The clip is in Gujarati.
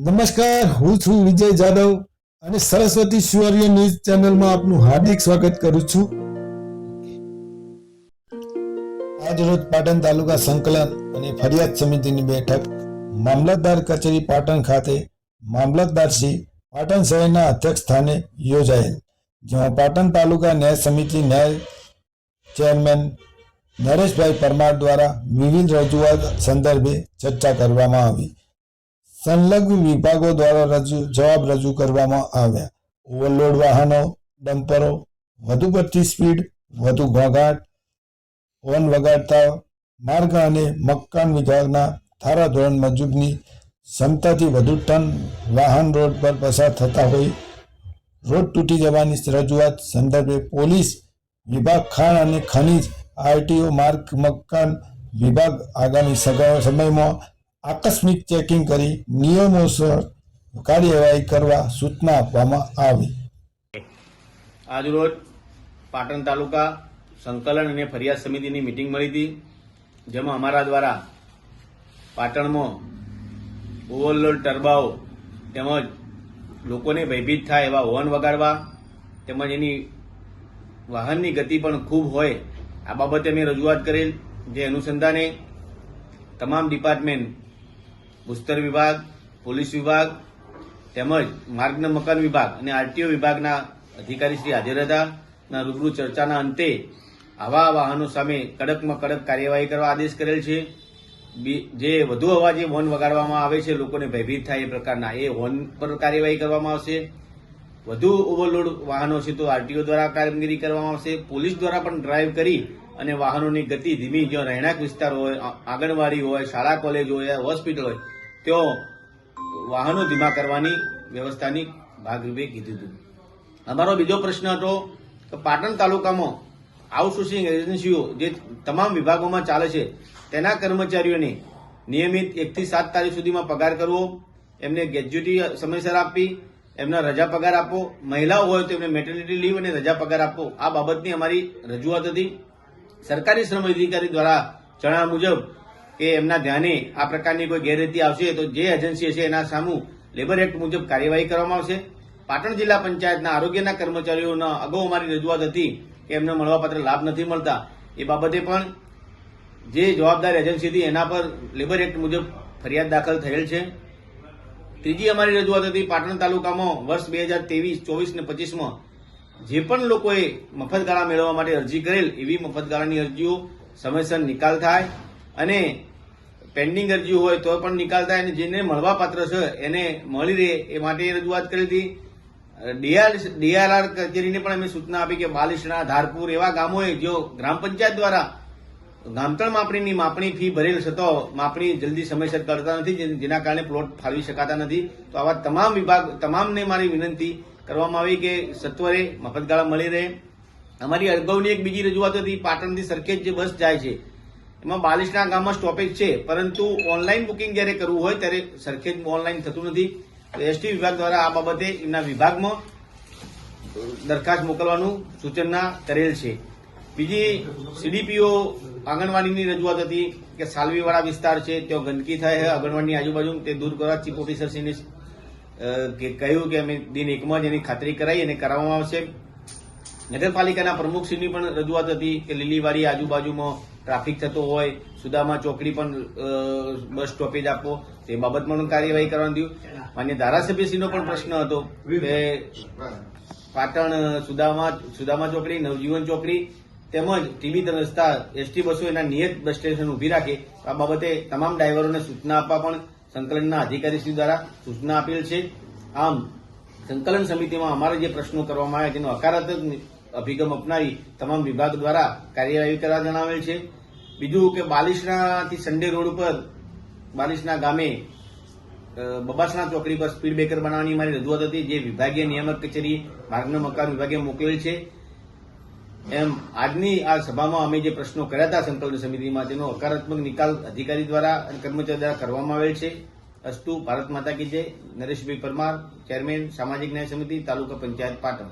નમસ્કાર, હું છું વિજય જાદવ અને સરસ્વતી સૂર્ય ન્યૂઝ ચેનલમાં આપનું હાર્દિક સ્વાગત કરું છું. આજ રોજ પાટણ તાલુકા સંકલન અને ફરિયાદ સમિતિની બેઠક મામલતદાર કચેરી પાટણ ખાતે મામલતદારશ્રી પાટણ શહેરના અધ્યક્ષ સ્થાને યોજાયેલ, જેમાં પાટણ તાલુકા ન્યાય સમિતિ ન્યાય ચેરમેન નરેશભાઈ પરમાર દ્વારા વિવિધ રજૂઆત સંદર્ભે ચર્ચા કરવામાં આવી. સંલગ્ન વિભાગો દ્વારા જવાબ રજૂ કરવામાં આવ્યા. ઓવરલોડ વાહનો, ડમ્પરો, વધુ પડતી સ્પીડ, વધુ ઘોંઘાટ, હોર્ન વગાડતા, માર્ગ અને મકાન વિભાગના ધારાધોરણ મુજબની ક્ષમતાથી વધુ ટન વાહન રોડ પર પસાર થતા હોય, રોડ તૂટી જવાની રજૂઆત સંદર્ભે પોલીસ વિભાગ, ખાણ અને ખનીજ, આરટીઓ, માર્ગ મકાન વિભાગ આગામી સમયમાં આકસ્મિક ચેકિંગ કરી નિયમોસર કાર્યવાહી કરવા સૂચના આપવામાં આવી. આજરોજ પાટણ તાલુકા સંકલન અને ફરિયાદ સમિતિની મિટિંગ મળી હતી, જેમાં અમારા દ્વારા પાટણમાં ઓવરલોડ ટર્બાઓ તેમજ લોકોને ભયભીત થાય એવા હોર્ન વગાડવા તેમજ એની વાહનની ગતિ પણ ખૂબ હોય આ બાબતે અમે રજૂઆત કરેલ. જે અનુસંધાને તમામ ડિપાર્ટમેન્ટ, ભૂસ્તર વિભાગ, પોલીસ વિભાગ તેમજ માર્ગના મકાન વિભાગ અને આરટીઓ વિભાગના અધિકારીશ્રી હાજર હતા. રૂબરૂ ચર્ચાના અંતે આવા વાહનો સામે કડકમાં કડક કાર્યવાહી કરવા આદેશ કરેલ છે. જે વધુ અવાજે હોર્ન વગાડવામાં આવે છે, લોકોને ભયભીત થાય એ પ્રકારના, એ હોર્ન પર કાર્યવાહી કરવામાં આવશે. વધુ ઓવરલોડ વાહનો છે તો આરટીઓ દ્વારા કામગીરી કરવામાં આવશે. પોલીસ દ્વારા પણ ડ્રાઈવ કરી અને વાહનોની ગતિ ધીમી, જ્યાં રહેણાંક વિસ્તાર હોય, આંગણવાડી હોય, શાળા કોલેજ હોય, હોસ્પિટલ હોય, તેઓ વાહનો ધીમા કરવાની વ્યવસ્થાની ભાગરૂપે કીધું હતું. અમારો બીજો પ્રશ્ન હતો કે પાટણ તાલુકામાં આઉટસોર્સિંગ એજન્સીઓ જે તમામ વિભાગોમાં ચાલે છે તેના કર્મચારીઓને નિયમિત 1 થી 7 તારીખ સુધીમાં પગાર કરવો, એમને ગ્રેજ્યુટી સમયસર આપવી, એમના રજા પગાર આપવો, મહિલાઓ હોય તો એમને મેટર્નિટી લીવ અને રજા પગાર આપવો, આ બાબતની અમારી રજૂઆત હતી. સરકારી શ્રમ અધિકારી દ્વારા જણાવ્યા મુજબ કે એમના ધ્યાને આ પ્રકારની કોઈ ગેરરીતિ આવશે તો જે એજન્સી હશે એના સામે લેબર એક્ટ મુજબ કાર્યવાહી કરવામાં આવશે. પાટણ જિલ્લા પંચાયતના આરોગ્યના કર્મચારીઓના અગાઉ અમારી રજૂઆત હતી કે એમને મળવાપાત્ર લાભ નથી મળતા, એ બાબતે પણ જે જવાબદાર એજન્સી હતી એના પર લેબર એક્ટ મુજબ ફરિયાદ દાખલ થયેલ છે. ત્રીજી અમારી રજૂઆત હતી, પાટણ તાલુકામાં વર્ષ 2023, 24 ને 25માં જે પણ લોકોએ મફતગાળા મેળવવા માટે અરજી કરેલ એવી મફતગાળાની અરજીઓ સમયસર નિકાલ થાય અને પેન્ડિંગ અરજીઓ હોય તો પણ નિકાલ થાય અને જેને મળવાપાત્ર છે એને મળી રહે એ માટે રજૂઆત કરી હતી. ડીઆરઆર કચેરીને પણ અમે સૂચના આપી કે બાલિશણા, ધારપુર એવા ગામોએ જો ગ્રામ પંચાયત દ્વારા ગામતળ માપણીની માપણી ફી ભરેલ છતાં માપણી જલ્દી સમયસર કરતા નથી, જેના કારણે પ્લોટ ફાળવી શકાતા નથી. તો આવા તમામ વિભાગ તમામને મારી વિનંતી કરવામાં આવી કે સત્વરે મફતગાળા મળી રહે. અમારી અગાઉની એક બીજી રજૂઆત હતી, પાટણથી સરખેજ જે બસ જાય છે એમાં બાલિશના ગામમાં સ્ટોપેજ છે, પરંતુ ઓનલાઈન બુકિંગ જ્યારે કરવું હોય ત્યારે સરખેજ ઓનલાઈન થતું નથી. તો એસટી વિભાગ દ્વારા આ બાબતે એમના વિભાગમાં દરખાસ્ત મોકલવાનું સૂચના કરેલ છે. બીજી સીડીપીઓ આંગણવાડીની રજૂઆત હતી કે સાલવીવાળા વિસ્તાર છે ત્યાં ગંદકી થાય છે આંગણવાડીની આજુબાજુ, તે દૂર કરવા ચીફ ઓફિસરશ્રીને કહ્યું કે અમે દિન 1માં જ એની ખાતરી કરાવી અને કરાવવામાં આવશે. નગરપાલિકાના પ્રમુખશ્રીની પણ રજૂઆત હતી કે લીલીવાડી આજુબાજુમાં ટ્રાફિક થતો હોય, સુદામા ચોકડી પણ બસ સ્ટોપેજ આપો, તે બાબતમાં પણ કાર્યવાહી કરવાનું થયું. માન્ય ધારાસભ્યશ્રીનો પણ પ્રશ્ન હતો કે પાટણ સુદામા ચોકડી, નવજીવન ચોકડી તેમજ ટીબી રસ્તા એસટી બસો એના નિયત બસ સ્ટેશન ઉભી રાખે. આ બાબતે તમામ ડ્રાઈવરોને સૂચના આપવા પણ સંકલનના અધિકારીશ્રી દ્વારા સૂચના આપેલ છે. આમ સંકલન સમિતિમાં અમારા જે પ્રશ્નો કરવામાં આવ્યા તેનો હકારાત્મક અભિગમ અપનાવી તમામ વિભાગ દ્વારા કાર્યવાહી કરવા જણાવેલ છે. બીજું કે બાલિશનાથી સંડે રોડ ઉપર બાલિશના ગામે બબાસણા ચોકડી પર સ્પીડ બ્રેકર બનાવવાની મારી રજૂઆત હતી, જે વિભાગીય નિયામક કચેરી માર્ગના મકાન વિભાગે મોકલેલ છે. એમ આજની આ સભામાં અમે જે પ્રશ્નો કર્યા હતા સંકલન સમિતિમાં તેનો હકારાત્મક નિકાલ અધિકારી દ્વારા અને કર્મચારી દ્વારા કરવામાં આવેલ છે. અસ્તુ. ભારત માતા કી જય. નરેશભાઈ પરમાર, ચેરમેન સામાજિક ન્યાય સમિતિ, તાલુકા પંચાયત પાટણ.